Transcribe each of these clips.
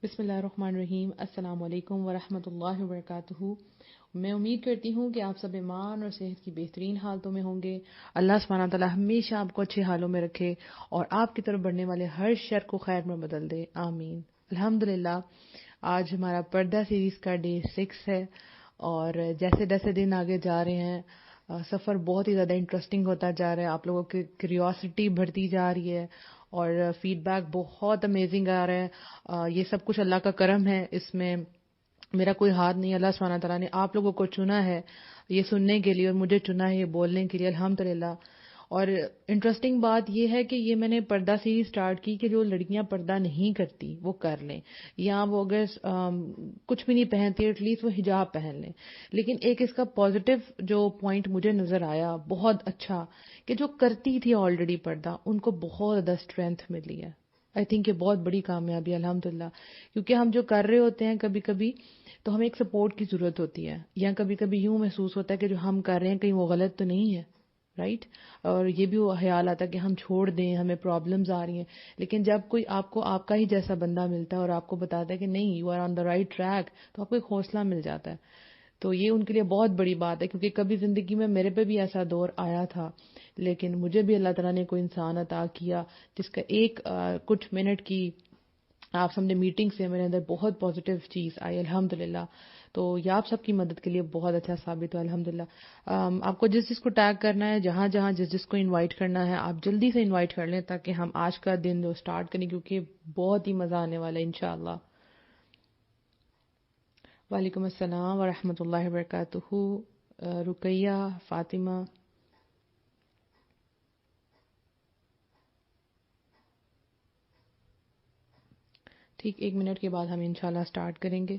بسم اللہ الرحمن الرحیم. السلام علیکم ورحمۃ اللہ وبرکاتہ. میں امید کرتی ہوں کہ آپ سب ایمان اور صحت کی بہترین حالتوں میں ہوں گے. اللہ سبحانہ تعالیٰ ہمیشہ آپ کو اچھے حالوں میں رکھے اور آپ کی طرف بڑھنے والے ہر شر کو خیر میں بدل دے. آمین. الحمدللہ. آج ہمارا پردہ سیریز کا ڈے 6 ہے اور جیسے جیسے دن آگے جا رہے ہیں سفر بہت ہی زیادہ انٹرسٹنگ ہوتا جا رہا ہے. آپ لوگوں کی کیوریوسٹی بڑھتی جا رہی ہے اور فیڈ بیک بہت امیزنگ آ رہا ہے. یہ سب کچھ اللہ کا کرم ہے. اس میں میرا کوئی ہاتھ نہیں. اللہ سبحانہ تعالیٰ نے آپ لوگوں کو چنا ہے یہ سننے کے لیے اور مجھے چنا ہے یہ بولنے کے لیے. الحمدللہ. اور انٹرسٹنگ بات یہ ہے کہ یہ میں نے پردہ سیریز سٹارٹ کی کہ جو لڑکیاں پردہ نہیں کرتی وہ کر لیں, یا وہ اگر کچھ بھی نہیں پہنتی ایٹ لیسٹ وہ حجاب پہن لیں. لیکن ایک اس کا پازیٹیو جو پوائنٹ مجھے نظر آیا بہت اچھا کہ جو کرتی تھی آلریڈی پردہ ان کو بہت زیادہ اسٹرینتھ ملی ہے. آئی تھنک یہ بہت بڑی کامیابی ہے الحمدللہ. کیونکہ ہم جو کر رہے ہوتے ہیں کبھی کبھی تو ہمیں ایک سپورٹ کی ضرورت ہوتی ہے, یا کبھی کبھی یوں محسوس ہوتا ہے کہ جو ہم کر رہے ہیں کہیں وہ غلط تو نہیں ہے, رائٹ. اور یہ بھی وہ خیال آتا ہے کہ ہم چھوڑ دیں, ہمیں پرابلمز آ رہی ہیں. لیکن جب کوئی آپ کو آپ کا ہی جیسا بندہ ملتا ہے اور آپ کو بتاتا ہے کہ نہیں you are on the right track, تو آپ کو ایک حوصلہ مل جاتا ہے. تو یہ ان کے لیے بہت بڑی بات ہے, کیونکہ کبھی زندگی میں میرے پہ بھی ایسا دور آیا تھا, لیکن مجھے بھی اللہ تعالیٰ نے کوئی انسان عطا کیا جس کا ایک کچھ منٹ کی آپ سمجھے میٹنگ سے میرے اندر بہت پازیٹیو چیز آئی الحمدللہ. تو یہ آپ سب کی مدد کے لیے بہت اچھا ثابت ہوا الحمدللہ. آپ کو جس جس کو ٹیگ کرنا ہے, جہاں جہاں جس جس کو انوائٹ کرنا ہے, آپ جلدی سے انوائٹ کر لیں تاکہ ہم آج کا دن جو سٹارٹ کریں, کیونکہ بہت ہی مزہ آنے والا ہے انشاءاللہ. وعلیکم السلام ورحمۃ اللہ وبرکاتہ. رقیہ, فاطمہ. ٹھیک 1 منٹ کے بعد ہم انشاءاللہ سٹارٹ کریں گے.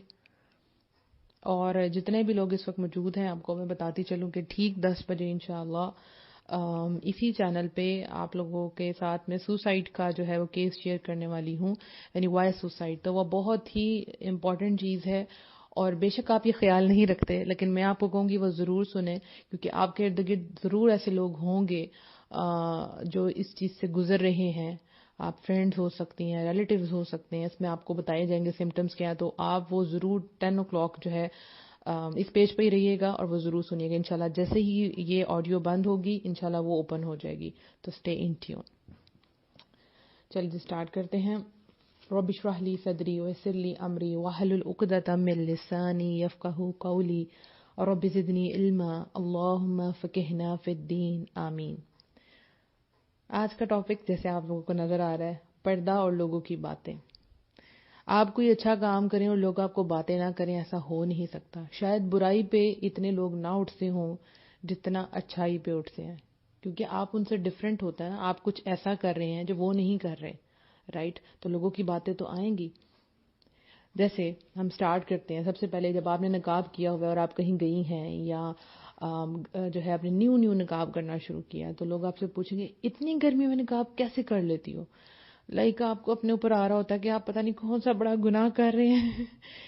اور جتنے بھی لوگ اس وقت موجود ہیں آپ کو میں بتاتی چلوں کہ ٹھیک 10 بجے انشاءاللہ اسی چینل پہ آپ لوگوں کے ساتھ میں سوسائڈ کا جو ہے وہ کیس شیئر کرنے والی ہوں, یعنی وائس سوسائڈ. تو وہ بہت ہی امپورٹنٹ چیز ہے اور بے شک آپ یہ خیال نہیں رکھتے, لیکن میں آپ کو کہوں گی وہ ضرور سنیں, کیونکہ آپ کے ارد گرد ضرور ایسے لوگ ہوں گے جو اس چیز سے گزر رہے ہیں. آپ فرینڈز ہو سکتی ہیں, ریلیٹیوز ہو سکتے ہیں, اس میں آپ کو بتائے جائیں گے سمٹمز کیا. تو آپ وہ ضرور 10 o'clock جو ہے اس پیج پہ ہی رہیے گا اور وہ ضرور سنیے گا انشاءاللہ. جیسے ہی یہ آڈیو بند ہوگی انشاءاللہ وہ اوپن ہو جائے گی, تو اسٹے ان ٹیون. چلیے سٹارٹ کرتے ہیں. رب اشرح لی صدری ویسر لی امری واحلل عقدۃ من لسانی یفقہوا قولی رب زدنی علما اللہم فقہنا فی الدین. آمین. آج کا ٹاپک جیسے آپ لوگوں کو نظر آ رہا ہے, پردہ اور لوگوں کی باتیں. آپ کوئی اچھا کام کریں اور لوگ آپ کو باتیں نہ کریں, ایسا ہو نہیں سکتا. شاید برائی پہ اتنے لوگ نہ اٹھتے ہوں جتنا اچھائی پہ اٹھتے ہیں, کیونکہ آپ ان سے ڈفرینٹ ہوتا ہے نا. آپ کچھ ایسا کر رہے ہیں جو وہ نہیں کر رہے, رائٹ. تو لوگوں کی باتیں تو آئیں گی. جیسے ہم سٹارٹ کرتے ہیں, سب سے پہلے جب آپ نے نقاب کیا ہوا ہے اور آپ کہیں گئی ہیں یا جو ہے آپ نے نیو نقاب کرنا شروع کیا, تو لوگ آپ سے پوچھیں گے اتنی گرمی میں نقاب کیسے کر لیتی ہو. لائک آپ کو اپنے اوپر آ رہا ہوتا ہے کہ آپ پتہ نہیں کون سا بڑا گناہ کر رہے ہیں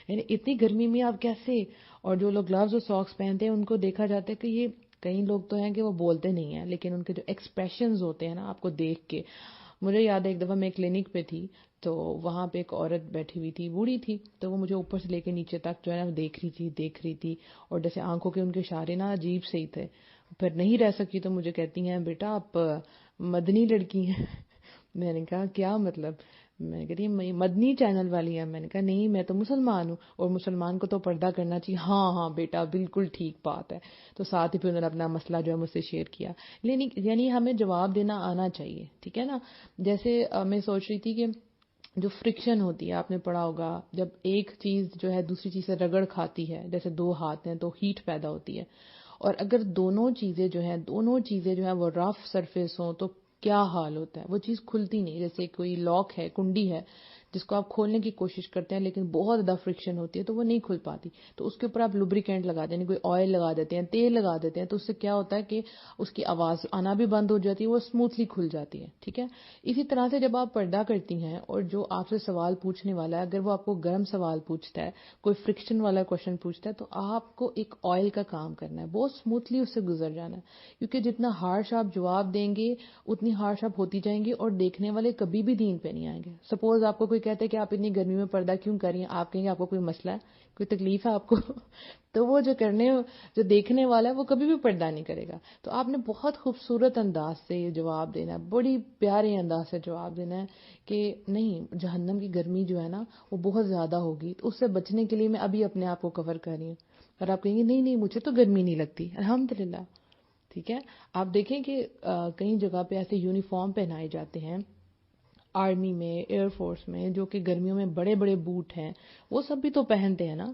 یعنی اتنی گرمی میں آپ کیسے. اور جو لوگ گلوز اور ساکس پہنتے ہیں ان کو دیکھا جاتا ہے کہ یہ کئی لوگ تو ہیں کہ وہ بولتے نہیں ہیں, لیکن ان کے جو ایکسپریشنز ہوتے ہیں نا آپ کو دیکھ کے. مجھے یاد ہے ایک دفعہ میں کلینک پہ تھی, تو وہاں پہ ایک عورت بیٹھی ہوئی تھی, بوڑھی تھی, تو وہ مجھے اوپر سے لے کے نیچے تک جو ہے نا دیکھ رہی تھی. اور جیسے آنکھوں کے ان کے اشارے نا عجیب سے ہی تھے. پھر نہیں رہ سکی تو مجھے کہتی ہیں بیٹا آپ مدنی لڑکی ہیں. میں نے کہا کیا مطلب؟ میں نے کہتی مدنی چینل والی ہیں. میں نے کہا نہیں میں تو مسلمان ہوں اور مسلمان کو تو پردہ کرنا چاہیے. ہاں بیٹا بالکل ٹھیک بات ہے. تو ساتھ ہی پھر انہوں نے اپنا مسئلہ جو ہے مجھ سے شیئر کیا. یعنی ہمیں جواب دینا آنا چاہیے, ٹھیک ہے نا. جیسے میں سوچ رہی تھی کہ جو فرکشن ہوتی ہے, آپ نے پڑھا ہوگا جب ایک چیز جو ہے دوسری چیز سے رگڑ کھاتی ہے, جیسے 2 ہاتھ ہیں تو ہیٹ پیدا ہوتی ہے. اور اگر دونوں چیزیں جو ہیں وہ رف سرفیس ہوں تو کیا حال ہوتا ہے, وہ چیز کھلتی نہیں. جیسے کوئی لاک ہے, کنڈی ہے, جس کو آپ کھولنے کی کوشش کرتے ہیں لیکن بہت زیادہ فرکشن ہوتی ہے تو وہ نہیں کھل پاتی. تو اس کے اوپر آپ لوبریکینٹ لگا دیں, کوئی آئل لگا دیتے ہیں, تیل لگا دیتے ہیں, تو اس سے کیا ہوتا ہے کہ اس کی آواز آنا بھی بند ہو جاتی ہے, وہ اسموتھلی کھل جاتی ہے, ٹھیک ہے. اسی طرح سے جب آپ پردہ کرتی ہیں اور جو آپ سے سوال پوچھنے والا ہے اگر وہ آپ کو گرم سوال پوچھتا ہے, کوئی فرکشن والا کوشچن پوچھتا ہے, تو آپ کو ایک آئل کا کام کرنا ہے, بہت اسموتھلی اس سے گزر جانا ہے. کیونکہ جتنا ہارش آپ جواب دیں گے اتنی ہارش آپ ہوتی جائیں گی اور دیکھنے والے کبھی بھی دین پہ نہیں آئیں گے. سپوز آپ کو کوئی کہتے ہیں کہ آپ اتنی گرمی میں پردہ کیوں کر رہی ہیں, آپ کہیں گے آپ کو کوئی مسئلہ ہے, کوئی تکلیف ہے آپ کو تو وہ جو دیکھنے والا ہے وہ کبھی بھی پردہ نہیں کرے گا. تو آپ نے بہت خوبصورت انداز سے یہ جواب دینا ہے, بڑی پیارے انداز سے جواب دینا ہے کہ نہیں, جہنم کی گرمی جو ہے نا وہ بہت زیادہ ہوگی, تو اس سے بچنے کے لیے میں ابھی اپنے آپ کو کور کر رہی ہوں. اور آپ کہیں گے نہیں نہیں مجھے تو گرمی نہیں لگتی, الحمدللہ. ٹھیک ہے, آپ دیکھیں کہ کئی جگہ پہ ایسے یونیفارم پہنائے جاتے ہیں آرمی میں, ایئر فورس میں, جو کہ گرمیوں میں بڑے بڑے بوٹ ہیں, وہ سب بھی تو پہنتے ہیں نا,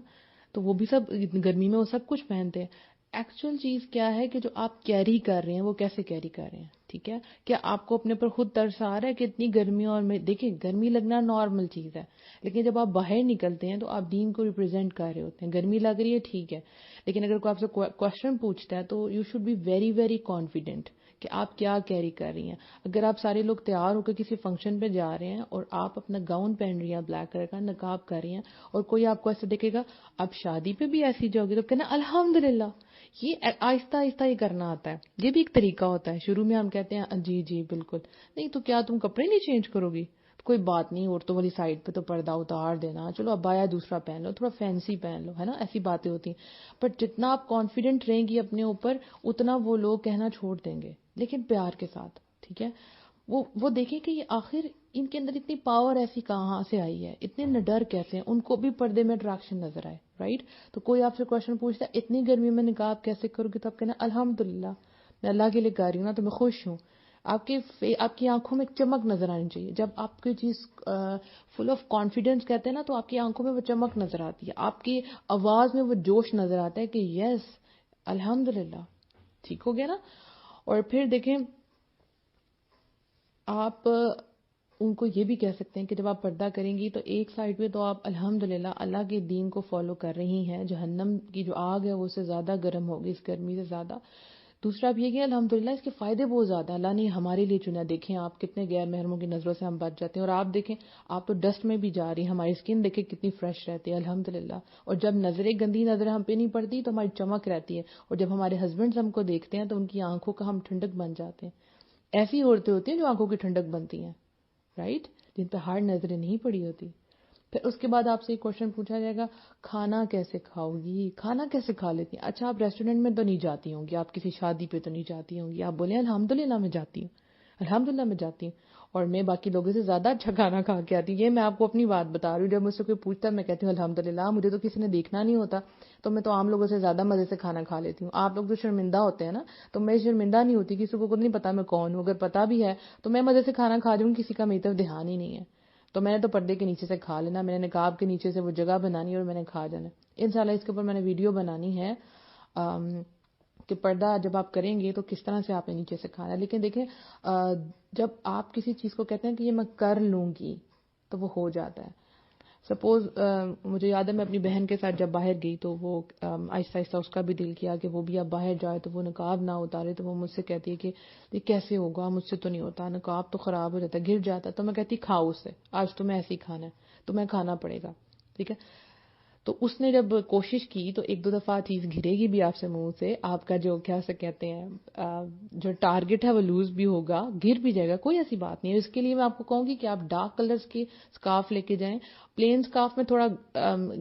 تو وہ بھی سب گرمی میں وہ سب کچھ پہنتے ہیں. ایکچوئل چیز کیا ہے کہ جو آپ کیری کر رہے ہیں وہ کیسے کیری کر رہے ہیں. ٹھیک ہے, کیا آپ کو اپنے پر خود ترس آ رہا ہے کہ اتنی گرمی, اور دیکھیں گرمی لگنا نارمل چیز ہے, لیکن جب آپ باہر نکلتے ہیں تو آپ دین کو ریپرزینٹ کر رہے ہوتے ہیں. گرمی لگ رہی ہے ٹھیک ہے, لیکن اگر کوئی آپ سے کوشچن پوچھتا ہے تو you should be very very confident کہ آپ کیا کیری کر رہی ہیں. اگر آپ سارے لوگ تیار ہو کے کسی فنکشن پہ جا رہے ہیں اور آپ اپنا گاؤن پہن رہی ہیں بلیک کلر کا, نقاب کر رہی ہیں, اور کوئی آپ کو ایسے دیکھے گا آپ شادی پہ بھی ایسی جاؤ گی, تو کہنا الحمدللہ. یہ آہستہ آہستہ ہی کرنا آتا ہے, یہ بھی ایک طریقہ ہوتا ہے. شروع میں ہم کہتے ہیں جی جی بالکل, نہیں تو کیا تم کپڑے نہیں چینج کرو گی, کوئی بات نہیں, عورتوں والی سائڈ پہ تو پردہ اتار دینا, چلو ابایا دوسرا پہن لو, تھوڑا فینسی پہن لو, ہے نا, ایسی باتیں ہوتی ہیں. بٹ جتنا آپ کانفیڈنٹ رہیں گی اپنے اوپر, اتنا وہ لوگ کہنا چھوڑ دیں گے, لیکن پیار کے ساتھ. ٹھیک ہے, وہ دیکھیں کہ یہ آخر ان کے اندر اتنی پاور ایسی کہاں سے آئی ہے, اتنے نڈر کیسے ہیں, ان کو بھی پردے میں اٹریکشن نظر آئے. رائٹ, تو کوئی آپ سے کوشچن پوچھتا ہے اتنی گرمی میں نقاب کیسے کرو گی, تو آپ کہنا الحمدللہ میں اللہ کے لیے کر رہی ہوں نا, تو میں خوش ہوں. آپ کی آنکھوں میں ایک چمک نظر آنی چاہیے. جب آپ کوئی چیز فل آف کانفیڈنس کہتے ہیں نا, تو آپ کی آنکھوں میں وہ چمک نظر آتی ہے, آپ کی آواز میں وہ جوش نظر آتا ہے کہ یس الحمدللہ. ٹھیک ہو گیا نا. اور پھر دیکھیں آپ ان کو یہ بھی کہہ سکتے ہیں کہ جب آپ پردہ کریں گی تو ایک سائڈ پہ تو آپ الحمدللہ اللہ کے دین کو فالو کر رہی ہیں, جہنم کی جو آگ ہے وہ اس سے زیادہ گرم ہوگی, اس گرمی سے زیادہ. دوسرا بھی یہ کہ الحمدللہ اس کے فائدے بہت زیادہ اللہ نے ہمارے لیے چنا. دیکھیں آپ کتنے غیر محرموں کی نظروں سے ہم بچ جاتے ہیں, اور آپ دیکھیں آپ تو ڈسٹ میں بھی جا رہی ہیں, ہماری اسکن دیکھیں کتنی فریش رہتی ہے الحمدللہ. اور جب نظریں گندی نظریں ہم پہ نہیں پڑتی تو ہماری چمک رہتی ہے, اور جب ہمارے ہسبینڈز ہم کو دیکھتے ہیں تو ان کی آنکھوں کا ہم ٹھنڈک بن جاتے ہیں. ایسی عورتیں ہوتی ہیں جو آنکھوں کی ٹھنڈک بنتی ہیں, رائٹ, جن پہ ہارڈ نظریں نہیں پڑی ہوتی. پھر اس کے بعد آپ سے ایک کوشچن پوچھا جائے گا, کھانا کیسے کھاؤ گی, کھانا کیسے کھا لیتی ہیں. اچھا آپ ریسٹورینٹ میں تو نہیں جاتی ہوں گی, آپ کسی شادی پہ تو نہیں جاتی ہوں گی, آپ بولیں الحمدللہ میں جاتی ہوں, الحمدللہ میں جاتی ہوں, اور میں باقی لوگوں سے زیادہ اچھا کھانا کھا کے آتی ہوں. یہ میں آپ کو اپنی بات بتا رہی ہوں, جب مجھ سے کوئی پوچھتا ہے میں کہتی ہوں الحمدللہ, مجھے تو کسی نے دیکھنا نہیں ہوتا, تو میں تو عام لوگوں سے زیادہ مزے سے کھانا کھا لیتی ہوں. آپ لوگ جو شرمندہ ہوتے ہیں نا, تو میں شرمندہ نہیں ہوتی, کسی کو خود نہیں پتا میں کون ہوں, اگر پتا بھی ہے تو میں مزے سے کھانا کھا جاؤں, کسی کا میری طرف دھیان ہی نہیں ہے. تو میں نے تو پردے کے نیچے سے کھا لینا, میں نے نقاب کے نیچے سے وہ جگہ بنانی اور میں نے کھا جانا. انشاءاللہ اس کے اوپر میں نے ویڈیو بنانی ہے کہ پردہ جب آپ کریں گے تو کس طرح سے آپ نے نیچے سے کھانا ہے. لیکن دیکھیں جب آپ کسی چیز کو کہتے ہیں کہ یہ میں کر لوں گی تو وہ ہو جاتا ہے. سپوز مجھے یاد ہے میں اپنی بہن کے ساتھ جب باہر گئی تو وہ آہستہ آہستہ اس کا بھی دل کیا کہ وہ بھی اب باہر جائے, تو وہ نقاب نہ اتارے. تو وہ مجھ سے کہتی ہے کہ یہ کیسے ہوگا, مجھ سے تو نہیں ہوتا, نقاب تو خراب ہو جاتا ہے, گر جاتا ہے. تو میں کہتی کھاؤ اسے, آج تمہیں ایسے ہی کھانا ہے, تمہیں کھانا پڑے گا. ٹھیک ہے, تو اس نے جب کوشش کی تو ایک دو دفعہ چیز گرے گی بھی آپ سے منہ سے, آپ کا جو کیا سے کہتے ہیں جو ٹارگٹ ہے وہ لوز بھی ہوگا, گر بھی جائے گا, کوئی ایسی بات نہیں ہے. اس کے لیے میں آپ کو کہوں گی کہ آپ ڈارک کلرز کے سکارف لے کے جائیں. پلین سکارف میں تھوڑا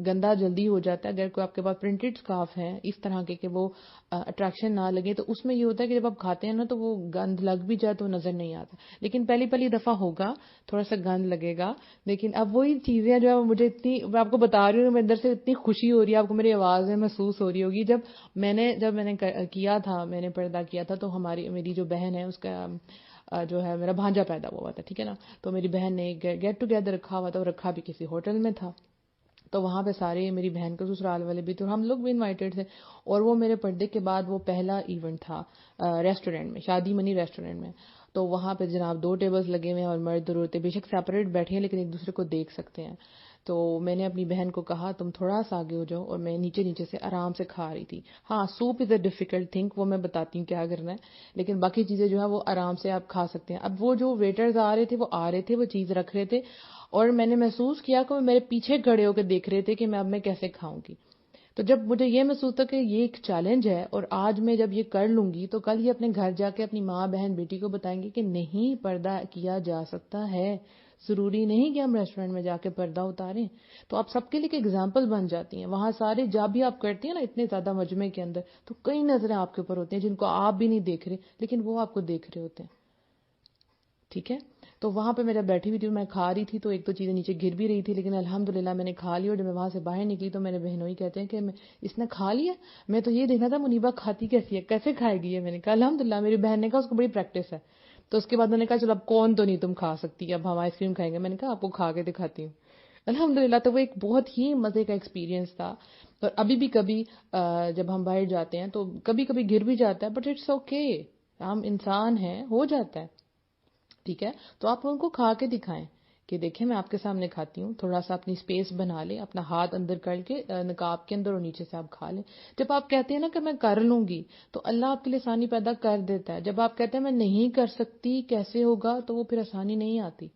گندا جلدی ہو جاتا ہے, اگر کوئی آپ کے پاس پرنٹڈ سکارف ہیں اس طرح کے کہ وہ اٹریکشن نہ لگے, تو اس میں یہ ہوتا ہے کہ جب آپ کھاتے ہیں نا تو وہ گند لگ بھی جائے تو نظر نہیں آتا, لیکن پہلی دفعہ ہوگا تھوڑا سا گند لگے گا. لیکن اب وہی چیزیں جو مجھے اتنی, میں آپ کو بتا رہی ہوں, میرے اندر سے اتنی خوشی ہو رہی ہے, آپ کو میری آواز میں محسوس ہو رہی ہوگی. جب میں نے کیا تھا, میں نے پردہ کیا تھا, تو میری جو بہن ہے اس کا جو ہے میرا بھانجا پیدا ہوا تھا. ٹھیک ہے نا, تو میری بہن نے گیٹ ٹوگیدر رکھا ہوا تھا, اور رکھا بھی کسی ہوٹل میں تھا. تو وہاں پہ سارے میری بہن کے سسرال والے بھی تھے, اور ہم لوگ بھی انوائٹیڈ تھے. اور وہ میرے پردے کے بعد وہ پہلا ایونٹ تھا ریسٹورینٹ میں, شادی منی ریسٹورینٹ میں. تو وہاں پہ جناب 2 ٹیبلز لگے ہوئے ہیں, اور مرد اور عورتیں بے شک سیپریٹ بیٹھے ہیں لیکن ایک دوسرے کو دیکھ سکتے ہیں. تو میں نے اپنی بہن کو کہا تم تھوڑا سا آگے ہو جاؤ, اور میں نیچے سے آرام سے کھا رہی تھی. ہاں soup is a difficult thing, وہ میں بتاتی ہوں کیا کرنا ہے, لیکن باقی چیزیں جو ہے وہ آرام سے آپ کھا سکتے ہیں. اب وہ جو ویٹرز آ رہے تھے وہ چیز رکھ رہے تھے, اور میں نے محسوس کیا کہ وہ میرے پیچھے کھڑے ہو کے دیکھ رہے تھے کہ میں اب میں کیسے کھاؤں گی. تو جب مجھے یہ محسوس تھا کہ یہ ایک چیلنج ہے, اور آج میں جب یہ کر لوں گی تو کل یہ اپنے گھر جا کے اپنی ماں بہن بیٹی کو بتائیں گے کہ نہیں پردہ کیا جا سکتا ہے, ضروری نہیں کہ ہم ریسٹورینٹ میں جا کے پردہ اتاریں. تو آپ سب کے لیے ایک ایگزامپل بن جاتی ہیں. وہاں سارے جب بھی آپ کرتی ہیں نا اتنے زیادہ مجمع کے اندر، تو کئی نظریں آپ کے اوپر ہوتی ہیں جن کو آپ بھی نہیں دیکھ رہے لیکن وہ آپ کو دیکھ رہے ہوتے ہیں. ٹھیک ہے. تو وہاں پہ میرا بیٹھی ہوئی تھی، میں کھا رہی تھی، تو ایک دو چیزیں نیچے گر بھی رہی تھی، لیکن الحمدللہ میں نے کھا لی. اور جب میں وہاں سے باہر نکلی تو میرے بہنوئی کہتے ہیں کہ اس نے کھا لیا. میں تو یہ دیکھنا تھا منیبا کھاتی کیسی ہے، کیسے کھائے گی یہ. میں نے کہا الحمدللہ. میری بہن نے کہا اس کو بڑی پریکٹس ہے. تو اس کے بعد میں نے کہا چلو اب کون تو نہیں تم کھا سکتی، اب ہم آئس کریم کھائیں گے. میں نے کہا آپ کو کھا کے دکھاتی ہوں. الحمدللہ. تو وہ ایک بہت ہی مزے کا ایکسپیرینس تھا. اور ابھی بھی کبھی جب ہم باہر جاتے ہیں تو کبھی کبھی گر بھی جاتا ہے، بٹ اٹس اوکے. ہم انسان ہیں، ہو جاتا ہے. ٹھیک ہے. تو آپ ان کو کھا کے دکھائیں کہ دیکھیں میں آپ کے سامنے کھاتی ہوں. تھوڑا سا اپنی سپیس بنا لیں، اپنا ہاتھ اندر کر کے نقاب کے اندر اور نیچے سے آپ کھا لیں. جب آپ کہتے ہیں نا کہ میں کر لوں گی تو اللہ آپ کے لیے آسانی پیدا کر دیتا ہے. جب آپ کہتے ہیں میں نہیں کر سکتی کیسے ہوگا، تو وہ پھر آسانی نہیں آتی.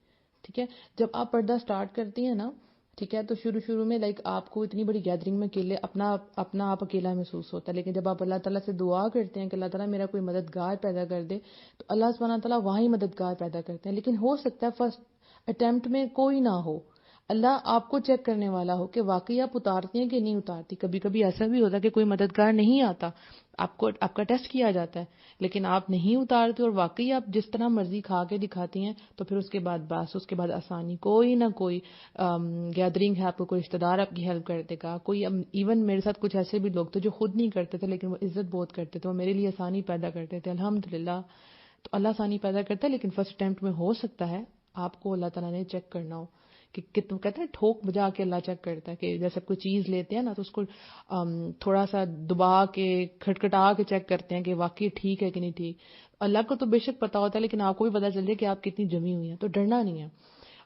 ٹھیک ہے. جب آپ پردہ سٹارٹ کرتی ہیں نا، ٹھیک ہے، تو شروع میں آپ کو اتنی بڑی گیدرنگ میں اکیلے اپنا آپ اکیلا محسوس ہوتا ہے. لیکن جب آپ اللہ تعالیٰ سے دعا کرتے ہیں کہ اللہ تعالیٰ میرا کوئی مددگار پیدا کر دے، تو اللہ سبحانہ تعالیٰ وہی مددگار پیدا کرتے ہیں. لیکن ہو سکتا ہے فرسٹ اٹیمپٹ میں کوئی نہ ہو. اللہ آپ کو چیک کرنے والا ہو کہ واقعی آپ اتارتی ہیں کہ نہیں اتارتی. کبھی کبھی ایسا بھی ہوتا ہے کہ کوئی مددگار نہیں آتا، آپ کا ٹیسٹ کیا جاتا ہے لیکن آپ نہیں اتارتے، اور واقعی آپ جس طرح مرضی کھا کے دکھاتی ہیں، تو پھر اس کے بعد آسانی کوئی نہ کوئی گیدرنگ ہے، آپ کو کوئی رشتہ دار آپ کی ہیلپ کر دے گا. کوئی ایون میرے ساتھ کچھ ایسے بھی لوگ تھے جو خود نہیں کرتے تھے لیکن وہ عزت بہت کرتے تھے، وہ میرے لیے آسانی پیدا کرتے تھے. الحمدللہ. تو اللہ آسانی پیدا کرتا ہے، لیکن فرسٹ اٹیمپٹ میں ہو سکتا ہے آپ کو اللہ تعالیٰ نے چیک کرنا ہو کہ تم کہتے ہیں ٹھوک بجا کے اللہ چیک کرتا ہے کہ جیسے کوئی چیز لیتے ہیں نا تو اس کو تھوڑا سا دبا کے کھٹکھٹا کے چیک کرتے ہیں کہ واقعی ٹھیک ہے کہ نہیں ٹھیک. اللہ کو تو بے شک پتا ہوتا ہے لیکن آپ کو بھی پتا چل جائے کہ آپ کتنی جمی ہوئی ہیں، تو ڈرنا نہیں ہے.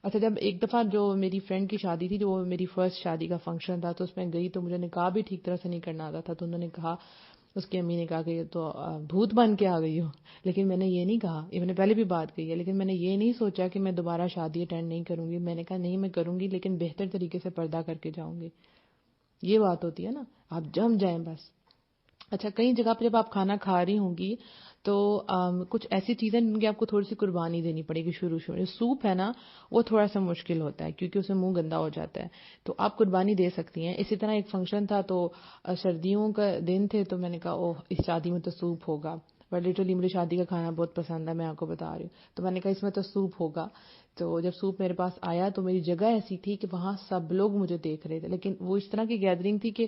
اچھا، جب ایک دفعہ جو میری فرینڈ کی شادی تھی، جو میری فرسٹ شادی کا فنکشن تھا، تو اس میں گئی تو مجھے نکاح بھی ٹھیک طرح سے نہیں کرنا آتا تھا. تو انہوں نے کہا، اس کی امی نے کہا کہ یہ تو بھوت بن کے آ گئی ہو. لیکن میں نے یہ نہیں کہا، یہ میں نے پہلے بھی بات کہی ہے، لیکن میں نے یہ نہیں سوچا کہ میں دوبارہ شادی اٹینڈ نہیں کروں گی. میں نے کہا نہیں میں کروں گی، لیکن بہتر طریقے سے پردہ کر کے جاؤں گی. یہ بات ہوتی ہے نا، آپ جم جائیں بس. اچھا، کئی جگہ پہ جب آپ کھانا کھا رہی ہوں گی تو کچھ ایسی چیزیں جن کی آپ کو تھوڑی سی قربانی دینی پڑے گی. شروع میں سوپ ہے نا، وہ تھوڑا سا مشکل ہوتا ہے کیونکہ اسے منہ گندا ہو جاتا ہے، تو آپ قربانی دے سکتی ہیں. اسی طرح ایک فنکشن تھا تو سردیوں کا دن تھے، تو میں نے کہا اوہ اس شادی میں تو سوپ ہوگا. بٹ لٹرلی مجھے شادی کا کھانا بہت پسند ہے، میں آپ کو بتا رہی ہوں. تو میں نے کہا اس میں تو سوپ ہوگا. تو جب سوپ میرے پاس آیا تو میری جگہ ایسی تھی کہ وہاں سب لوگ مجھے دیکھ رہے تھے، لیکن وہ اس طرح کی گیدرنگ تھی کہ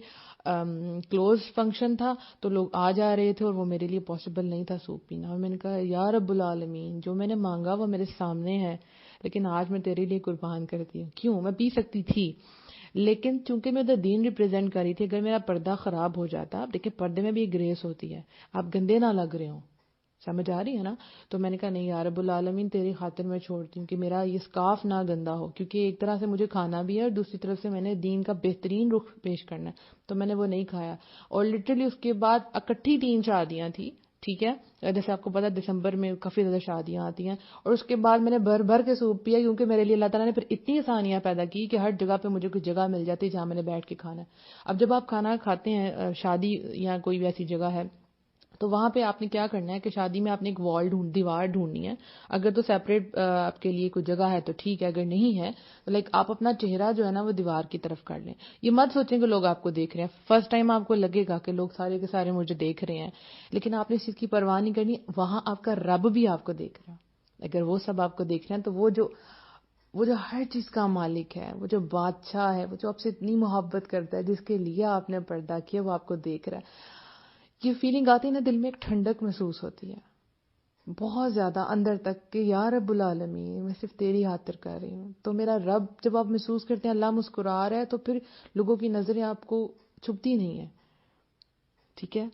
کلوز فنکشن تھا تو لوگ آ جا رہے تھے اور وہ میرے لیے پاسبل نہیں تھا سوپ پینا. اور میں نے کہا یا رب العالمین، جو میں نے مانگا وہ میرے سامنے ہے، لیکن آج میں تیرے لیے قربان کرتی ہوں. کیوں؟ میں پی سکتی تھی، لیکن چونکہ میں ادھر دین ریپرزینٹ کر رہی تھی، اگر میرا پردہ خراب ہو جاتا، دیکھیں پردے میں بھی ایک گریس ہوتی ہے، آپ گندے نہ لگ رہے ہوں، سمجھ آ رہی ہے نا. تو میں نے کہا نہیں یا رب العالمین، تیری خاطر میں چھوڑتی ہوں کہ میرا یہ سکارف نہ گندا ہو، کیونکہ ایک طرح سے مجھے کھانا بھی ہے اور دوسری طرف سے میں نے دین کا بہترین رخ پیش کرنا ہے. تو میں نے وہ نہیں کھایا. اور لٹرلی اس کے بعد اکٹھی 3 شادیاں تھیں. ٹھیک ہے، جیسے آپ کو پتا دسمبر میں کافی زیادہ شادیاں آتی ہیں، اور اس کے بعد میں نے بھر کے سوپ پیا، کیونکہ میرے لیے اللہ تعالیٰ نے پھر اتنی آسانیاں پیدا کی کہ ہر جگہ پہ مجھے کوئی جگہ مل جاتی جہاں میں نے بیٹھ کے کھانا ہے. اب جب آپ کھانا کھاتے ہیں شادی یا کوئی بھی ایسی جگہ ہے، تو وہاں پہ آپ نے کیا کرنا ہے کہ شادی میں آپ نے ایک دیوار ڈھونڈنی ہے. اگر تو سیپریٹ آپ کے لیے کوئی جگہ ہے تو ٹھیک ہے، اگر نہیں ہے تو آپ اپنا چہرہ جو ہے نا وہ دیوار کی طرف کر لیں. یہ مت سوچیں کہ لوگ آپ کو دیکھ رہے ہیں. فرسٹ ٹائم آپ کو لگے گا کہ لوگ سارے کے سارے مجھے دیکھ رہے ہیں، لیکن آپ نے اس چیز کی پرواہ نہیں کرنی. وہاں آپ کا رب بھی آپ کو دیکھ رہا ہے. اگر وہ سب آپ کو دیکھ رہے ہیں تو وہ جو ہر چیز کا مالک ہے، وہ جو بادشاہ ہے، وہ جو آپ سے اتنی محبت کرتا ہے، جس کے لیے آپ نے پردہ کیا، وہ آپ کو دیکھ رہا ہے. یہ فیلنگ آتی ہے نا، دل میں ایک ٹھنڈک محسوس ہوتی ہے بہت زیادہ اندر تک کہ یا رب العالمین، میں صرف تیری خاطر کر رہی ہوں. تو میرا رب جب آپ محسوس کرتے ہیں اللہ مسکرا رہا ہے، تو پھر لوگوں کی نظریں آپ کو چھپتی نہیں ہیں. ٹھیک ہے.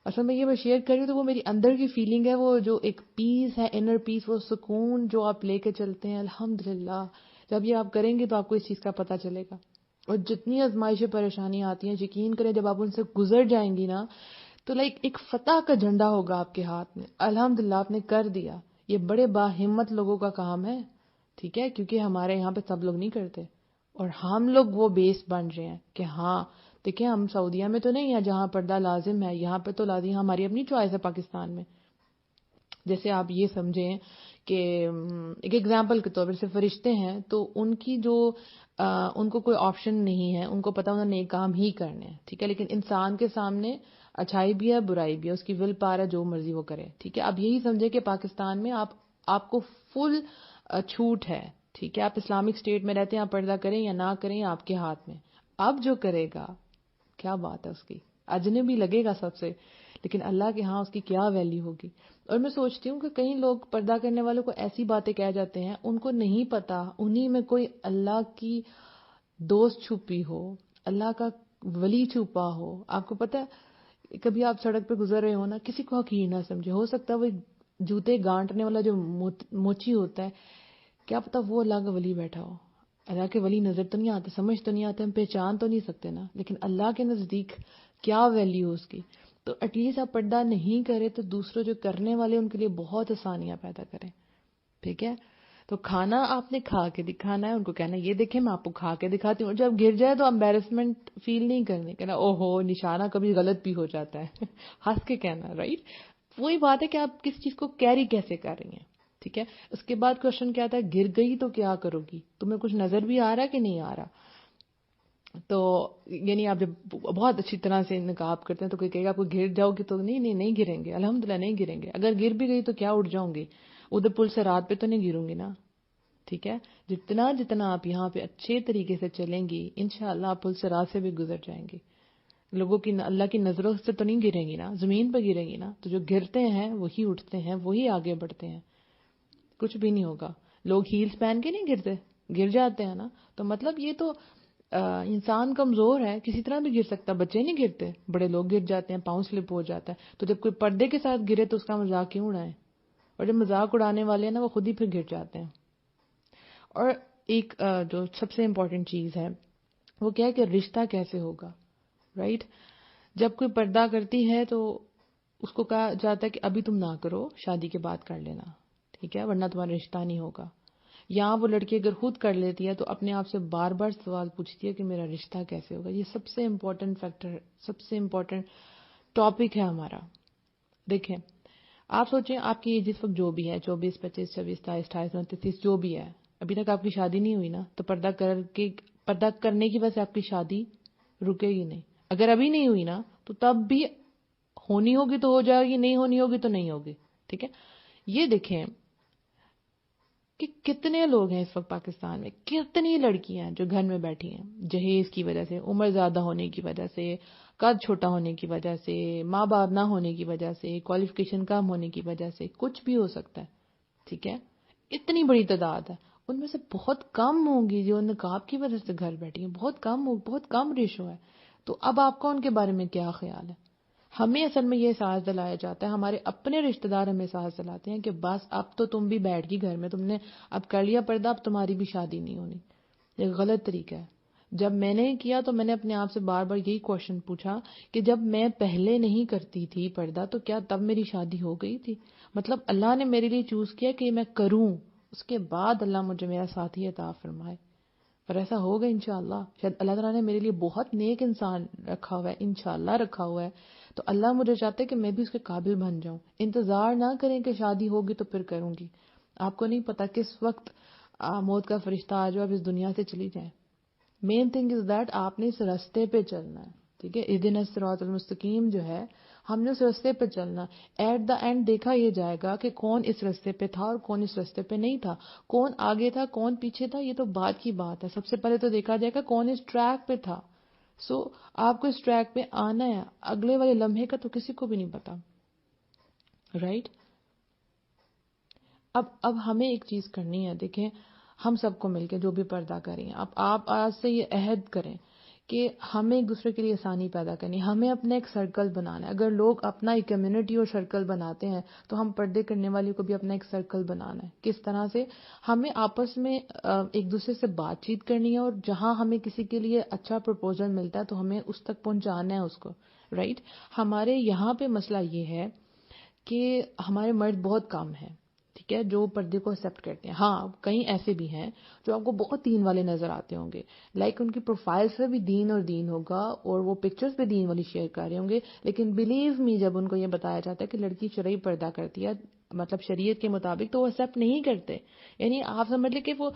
اصل میں یہ شیئر کر رہی ہوں تو وہ میری اندر کی فیلنگ ہے، وہ جو ایک پیس ہے، انر پیس، وہ سکون جو آپ لے کے چلتے ہیں. الحمدللہ جب یہ آپ کریں گے تو آپ کو اس چیز کا پتہ چلے گا. اور جتنی آزمائشیں پریشانیاں آتی ہیں، یقین کریں جب آپ ان سے گزر جائیں گی نا، تو ایک فتح کا جھنڈا ہوگا آپ کے ہاتھ میں. الحمدللہ آپ نے کر دیا. یہ بڑے باہمت لوگوں کا کام ہے. ٹھیک ہے، کیونکہ ہمارے یہاں پہ سب لوگ نہیں کرتے، اور ہم لوگ وہ بیس بن رہے ہیں کہ ہاں دیکھیں ہم سعودیہ میں تو نہیں ہے جہاں پردہ لازم ہے، یہاں پہ تو لازم، ہماری اپنی چوائس ہے پاکستان میں. جیسے آپ یہ سمجھیں کہ ایک ایگزامپل کے طور پر جیسے فرشتے ہیں تو ان کی جو ان کو کوئی آپشن نہیں ہے, ان کو پتا انہوں نے نیک کام ہی کرنے ہیں, ٹھیک ہے, لیکن انسان کے سامنے اچھائی بھی ہے برائی بھی ہے, اس کی ول پاور ہے, جو مرضی وہ کرے, ٹھیک ہے. اب یہی سمجھے کہ پاکستان میں آپ کو فل چھوٹ ہے, ٹھیک ہے, آپ اسلامک اسٹیٹ میں رہتے ہیں, آپ پردہ کریں یا نہ کریں آپ کے ہاتھ میں. اب جو کرے گا کیا بات ہے, اس کی اجنبی لگے گا سب سے, لیکن اللہ کے ہاں اس کی کیا ویلیو ہوگی. اور میں سوچتی ہوں کہ کئی لوگ پردہ کرنے والوں کو ایسی باتیں کہہ جاتے ہیں, ان کو نہیں پتا انہی میں کوئی اللہ کی دوست چھپی ہو, اللہ کا ولی چھپا ہو. آپ کو پتا ہے کبھی آپ سڑک پہ گزر رہے ہو نا, کسی کو حقیر نہ سمجھے, ہو سکتا ہے وہ جوتے گانٹنے والا جو موچی ہوتا ہے, کیا پتا وہ اللہ کا ولی بیٹھا ہو. اللہ کے ولی نظر تو نہیں آتے, سمجھ تو نہیں آتے, ہم پہچان تو نہیں سکتے نا, لیکن اللہ کے نزدیک کیا ویلیو اس کی. تو ایٹ لیسٹ آپ پردہ نہیں کرے تو دوسروں جو کرنے والے ان کے لیے بہت آسانیاں پیدا کریں, ٹھیک ہے. تو کھانا آپ نے کھا کے دکھانا ہے, ان کو کہنا یہ دیکھیں میں آپ کو کھا کے دکھاتی ہوں. جب گر جائے تو امبیرسمنٹ فیل نہیں کرنے, کہنا او ہو نشانہ کبھی غلط بھی ہو جاتا ہے, ہنس کے کہنا, رائٹ. وہی بات ہے کہ آپ کس چیز کو کیری کیسے کر رہی ہیں, ٹھیک ہے. اس کے بعد کوشچن کیا آتا ہے, گر گئی تو کیا کرو گی, تمہیں کچھ نظر بھی آ رہا ہے کہ نہیں آ رہا. تو یعنی آپ جب بہت اچھی طرح سے نقاب کرتے ہیں تو کوئی کہے گا آپ کو گر جاؤ گی, تو نہیں گریں گے, الحمدللہ نہیں گریں گے. اگر گر بھی گئی تو کیا اٹھ جاؤں گی, ادھر پل سے رات پہ تو نہیں گروں گی نا, ٹھیک ہے. جتنا آپ یہاں پہ اچھے طریقے سے چلیں گی انشاءاللہ آپ پل سے رات سے بھی گزر جائیں گی. لوگوں کی اللہ کی نظروں سے تو نہیں گریں گی نا, زمین پہ گریں گی نا. تو جو گرتے ہیں وہی اٹھتے ہیں, وہی آگے بڑھتے ہیں. کچھ بھی نہیں ہوگا. لوگ ہیلز پہن کے نہیں گرتے, گر جاتے ہیں نا. تو مطلب یہ تو انسان کمزور ہے, کسی طرح بھی گر سکتا. بچے نہیں گرتے, بڑے لوگ گر جاتے ہیں, پاؤں سلپ ہو جاتا ہے. تو جب کوئی پردے کے ساتھ گرے تو اس کا مذاق کیوں اڑائیں, اور جب مذاق اڑانے والے ہیں نا وہ خود ہی پھر گر جاتے ہیں. اور ایک جو سب سے امپورٹنٹ چیز ہے وہ کیا ہے کہ رشتہ کیسے ہوگا, رائٹ. جب کوئی پردہ کرتی ہے تو اس کو کہا جاتا ہے کہ ابھی تم نہ کرو, شادی کے بعد کر لینا, ٹھیک ہے, ورنہ تمہارا رشتہ نہیں ہوگا. یا وہ لڑکی اگر خود کر لیتی ہے تو اپنے آپ سے بار بار سوال پوچھتی ہے کہ میرا رشتہ کیسے ہوگا. یہ سب سے امپورٹنٹ فیکٹر, سب سے امپورٹنٹ ٹاپک ہے ہمارا. دیکھیں آپ سوچیں آپ کی جس وقت جو بھی ہے 24, 25, 26, 27, 28, 29, جو بھی ہے, ابھی تک آپ کی شادی نہیں ہوئی نا, تو پردہ کرنے کی وجہ سے آپ کی شادی رکے گی نہیں. اگر ابھی نہیں ہوئی نا تو تب بھی ہونی ہوگی تو ہو جائے گی, نہیں ہونی ہوگی تو نہیں ہوگی, ٹھیک ہے. یہ دیکھیں کہ کتنے لوگ ہیں اس وقت پاکستان میں, کتنی لڑکیاں ہیں جو گھر میں بیٹھی ہیں جہیز کی وجہ سے, عمر زیادہ ہونے کی وجہ سے, قد چھوٹا ہونے کی وجہ سے, ماں باپ نہ ہونے کی وجہ سے, کوالیفیکیشن کم ہونے کی وجہ سے, کچھ بھی ہو سکتا ہے, ٹھیک ہے. اتنی بڑی تعداد ہے, ان میں سے بہت کم ہوں گی جو نقاب کی وجہ سے گھر بیٹھی ہیں, بہت کم ریشو ہے. تو اب آپ کا ان کے بارے میں کیا خیال ہے. ہمیں اصل میں یہ احساس دلایا جاتا ہے, ہمارے اپنے رشتہ دار ہمیں احساس دلاتے ہیں کہ بس اب تو تم بھی بیٹھ گئی گھر میں, تم نے اب کر لیا پردہ, اب تمہاری بھی شادی نہیں ہونی. یہ غلط طریقہ ہے. جب میں نے کیا تو میں نے اپنے آپ سے بار بار یہی کوشچن پوچھا کہ جب میں پہلے نہیں کرتی تھی پردہ تو کیا تب میری شادی ہو گئی تھی. مطلب اللہ نے میرے لیے چوز کیا کہ میں کروں, اس کے بعد اللہ مجھے میرا ساتھی عطا فرمائے. پر ایسا ہوگا انشاءاللہ. شاید اللہ تعالیٰ نے میرے لیے بہت نیک انسان رکھا ہوا ہے, انشاءاللہ رکھا ہوا ہے. تو اللہ مجھے چاہتے کہ میں بھی اس کے قابل بن جاؤں. انتظار نہ کریں کہ شادی ہوگی تو پھر کروں گی. آپ کو نہیں پتا کس وقت موت کا فرشتہ آ جائے, آپ اس دنیا سے چلی جائیں. مین تھنگ از دیٹ آپ نے اس راستے پہ چلنا ہے, ٹھیک ہے. اہدنا الصراط المستقیم جو ہے, ہم نے اس راستے پہ چلنا. ایٹ دا اینڈ دیکھا یہ جائے گا کہ کون اس راستے پہ تھا اور کون اس راستے پہ نہیں تھا, کون آگے تھا کون پیچھے تھا, یہ تو بعد کی بات ہے. سب سے پہلے تو دیکھا جائے گا کون اس ٹریک پہ تھا. آپ کو اس ٹریک پہ آنا ہے, اگلے والے لمحے کا تو کسی کو بھی نہیں پتا, رائٹ. اب ہمیں ایک چیز کرنی ہے. دیکھیں ہم سب کو مل کے جو بھی پردہ کریں, آپ آج سے یہ عہد کریں کہ ہمیں ایک دوسرے کے لیے آسانی پیدا کرنی, ہمیں اپنا ایک سرکل بنانا ہے. اگر لوگ اپنا ایک کمیونٹی اور سرکل بناتے ہیں تو ہم پردے کرنے والی کو بھی اپنا ایک سرکل بنانا ہے. کس طرح سے؟ ہمیں آپس میں ایک دوسرے سے بات چیت کرنی ہے, اور جہاں ہمیں کسی کے لیے اچھا پروپوزل ملتا ہے تو ہمیں اس تک پہنچانا ہے اس کو, رائٹ. ہمارے یہاں پہ مسئلہ یہ ہے کہ ہمارے مرد بہت کم ہیں, ٹھیک ہے, جو پردے کو ایکسیپٹ کرتے ہیں. ہاں کئی ایسے بھی ہیں جو آپ کو بہت دین والے نظر آتے ہوں گے, لائک ان کی پروفائلز پہ بھی دین اور دین ہوگا, اور وہ پکچرز پہ دین والی شیئر کر رہے ہوں گے, لیکن بلیو می جب ان کو یہ بتایا جاتا ہے کہ لڑکی شرعی پردہ کرتی ہے, مطلب شریعت کے مطابق تو وہ ایکسیپٹ نہیں کرتے. یعنی آپ سمجھ لیں کہ وہ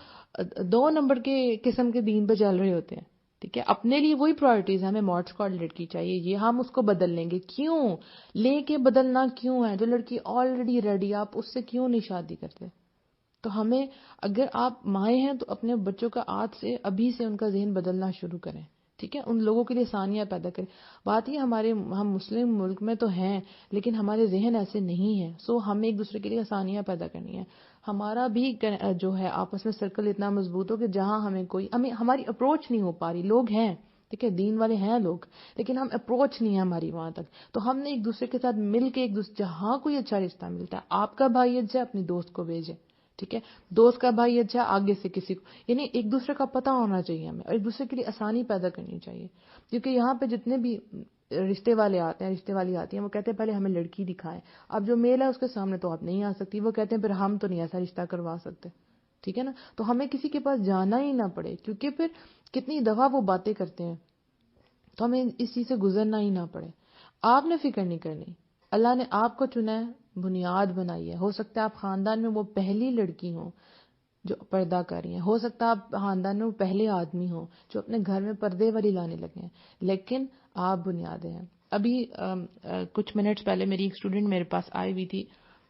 2 نمبر کے قسم کے دین پہ چل رہے ہوتے ہیں. ٹھیک ہے, اپنے لیے وہی پرائرٹیز ہیں, ہمیں مارچ اسکواڈ لڑکی چاہیے, یہ ہم اس کو بدل لیں گے. کیوں لے کے بدلنا کیوں ہے؟ جو لڑکی آلریڈی ریڈی, آپ اس سے کیوں نہیں شادی کرتے؟ تو ہمیں, اگر آپ مائیں ہیں تو اپنے بچوں کا آج سے ابھی سے ان کا ذہن بدلنا شروع کریں. ٹھیک ہے, ان لوگوں کے لیے آسانیاں پیدا کریں. بات یہ ہم مسلم ملک میں تو ہیں لیکن ہمارے ذہن ایسے نہیں ہیں. سو ہمیں ایک دوسرے کے لیے آسانیاں پیدا کرنی ہیں. ہمارا بھی جو ہے آپس میں سرکل اتنا مضبوط ہو کہ جہاں ہماری اپروچ نہیں ہو پا رہی. لوگ ہیں, ٹھیک ہے, دین والے ہیں لوگ, لیکن ہم اپروچ نہیں ہے ہماری وہاں تک. تو ہم نے ایک دوسرے کے ساتھ مل کے جہاں کوئی اچھا رشتہ ملتا ہے, آپ کا بھائی اچھا ہے اپنی دوست کو بھیجے. ٹھیک ہے, دوست کا بھائی اچھا آگے سے کسی کو, یعنی ایک دوسرے کا پتہ ہونا چاہیے ہمیں, اور ایک دوسرے کے لیے آسانی پیدا کرنی چاہیے. کیونکہ یہاں پہ جتنے بھی رشتے والے آتے ہیں, رشتے والی آتی ہیں, وہ کہتے ہیں پہلے ہمیں لڑکی دکھائیں. اب جو میل ہے اس کے سامنے تو آپ نہیں آ سکتی, وہ کہتے ہیں پھر ہم تو نہیں ایسا رشتہ کروا سکتے. ٹھیک ہے نا, تو ہمیں کسی کے پاس جانا ہی نہ پڑے, کیونکہ پھر کتنی دفعہ وہ باتیں کرتے ہیں, تو ہمیں اس چیز سے گزرنا ہی نہ پڑے. آپ نے فکر نہیں کرنی, اللہ نے آپ کو چنا ہے, بنیاد بنائی ہے. ہو سکتا ہے آپ خاندان میں وہ پہلی لڑکی ہوں جو پردہ کر رہی ہیں, ہو سکتا ہے آپ خاندان میں وہ پہلے آدمی ہوں جو اپنے گھر میں پردے والی لانے لگے ہیں, لیکن آپ بنیادیں ہیں. ابھی کچھ منٹس پہلے میری ایک اسٹوڈنٹ میرے پاس آئی ہوئی تھی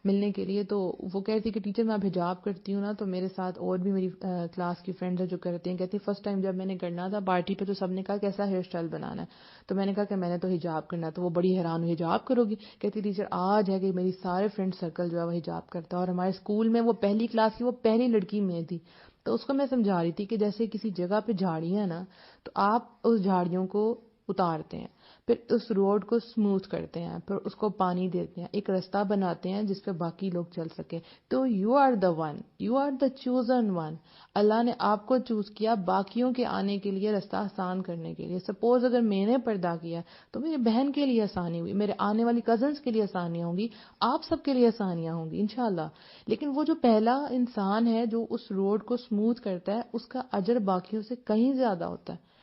ملنے کے لیے, تو وہ کہتی تھی کہ ٹیچر میں اب حجاب کرتی ہوں نا, تو میرے ساتھ اور بھی میری کلاس کی فرینڈز ہیں جو کرتی ہیں. کہتی فرسٹ ٹائم جب میں نے کرنا تھا پارٹی پہ تو سب نے کہا کیسا ہیئر اسٹائل بنانا ہے, تو میں نے کہا کہ میں نے تو حجاب کرنا ہے. تو وہ بڑی حیران ہوئی, حجاب کرو گی؟ کہتی ٹیچر آج ہے کہ میری سارے فرینڈ سرکل جو ہے وہ حجاب کرتا ہے, اور ہمارے اسکول میں وہ پہلی کلاس کی وہ پہلی لڑکی میں تھی. تو اس کو میں سمجھا رہی تھی کہ جیسے کسی جگہ پہ جھاڑیاں ہیں نا, تو آپ اس جھاڑیوں کو اتارتے ہیں, پھر اس روڈ کو سموتھ کرتے ہیں, پھر اس کو پانی دیتے ہیں, ایک رستہ بناتے ہیں جس پہ باقی لوگ چل سکیں. تو you are the one, you are the chosen one. اللہ نے آپ کو چوز کیا باقیوں کے آنے کے لیے, رستہ آسان کرنے کے لیے. سپوز اگر میں نے پردہ کیا تو میری بہن کے لیے آسانی ہوئی, میرے آنے والی کزنس کے لیے آسانیاں ہوں گی, آپ سب کے لیے آسانیاں ہوں گی انشاءاللہ. لیکن وہ جو پہلا انسان ہے جو اس روڈ کو سموتھ کرتا ہے, اس کا اجر باقیوں سے کہیں زیادہ ہوتا ہے.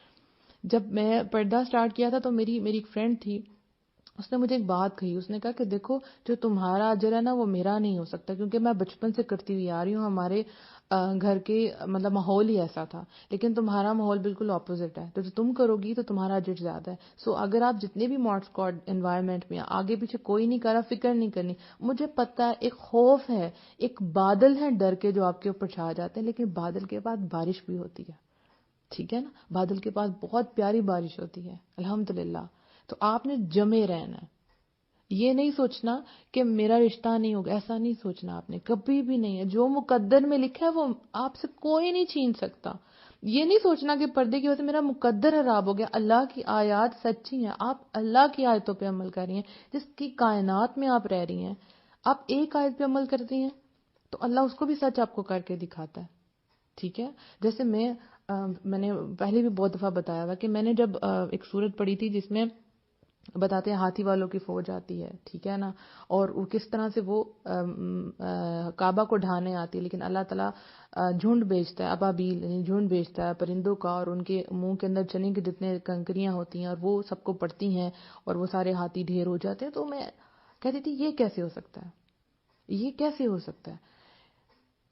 جب میں پردہ سٹارٹ کیا تھا تو میری ایک فرینڈ تھی, اس نے مجھے ایک بات کہی. اس نے کہا کہ دیکھو جو تمہارا اجر ہے نا وہ میرا نہیں ہو سکتا, کیونکہ میں بچپن سے کرتی ہوئی آ رہی ہوں, ہمارے گھر کے مطلب ماحول ہی ایسا تھا, لیکن تمہارا ماحول بالکل اپوزٹ ہے, تو جو تم کرو گی تو تمہارا اجر زیادہ ہے. سو اگر آپ جتنے بھی مارچ اسکواڈ انوائرمنٹ میں آگے پیچھے کوئی نہیں کرا, فکر نہیں کرنی. مجھے پتہ ہے ایک خوف ہے, ایک بادل ہے ڈر کے جو آپ کے اوپر چھا جاتے ہیں, لیکن بادل کے بعد بارش بھی ہوتی ہے. ٹھیک ہے نا, بادل کے پاس بہت پیاری بارش ہوتی ہے الحمدللہ. تو آپ نے جمے رہنا ہے, یہ نہیں سوچنا کہ میرا رشتہ نہیں ہوگا, ایسا نہیں سوچنا آپ نے, کبھی بھی نہیں ہے. جو مقدر میں لکھا ہے وہ آپ سے کوئی نہیں چھین سکتا. یہ نہیں سوچنا کہ پردے کی وجہ سے میرا مقدر خراب ہو گیا. اللہ کی آیات سچی ہیں, آپ اللہ کی آیتوں پہ عمل کر رہی ہیں, جس کی کائنات میں آپ رہ رہی ہیں. آپ ایک آیت پہ عمل کرتی ہیں تو اللہ اس کو بھی سچ آپ کو کر کے دکھاتا ہے. ٹھیک ہے, جیسے میں نے پہلے بھی بہت دفعہ بتایا ہوا کہ میں نے جب ایک سورت پڑھی تھی جس میں بتاتے ہیں ہاتھی والوں کی فوج آتی ہے, ٹھیک ہے نا, اور وہ کس طرح سے وہ کعبہ کو ڈھانے آتی ہے, لیکن اللہ تعالیٰ جھنڈ بھیجتا ہے, ابابیل یعنی جھنڈ بھیجتا ہے پرندوں کا, اور ان کے منہ کے اندر چنے کے جتنے کنکریاں ہوتی ہیں اور وہ سب کو پڑتی ہیں اور وہ سارے ہاتھی ڈھیر ہو جاتے ہیں. تو میں کہتی تھی یہ کیسے ہو سکتا ہے, یہ کیسے ہو سکتا ہے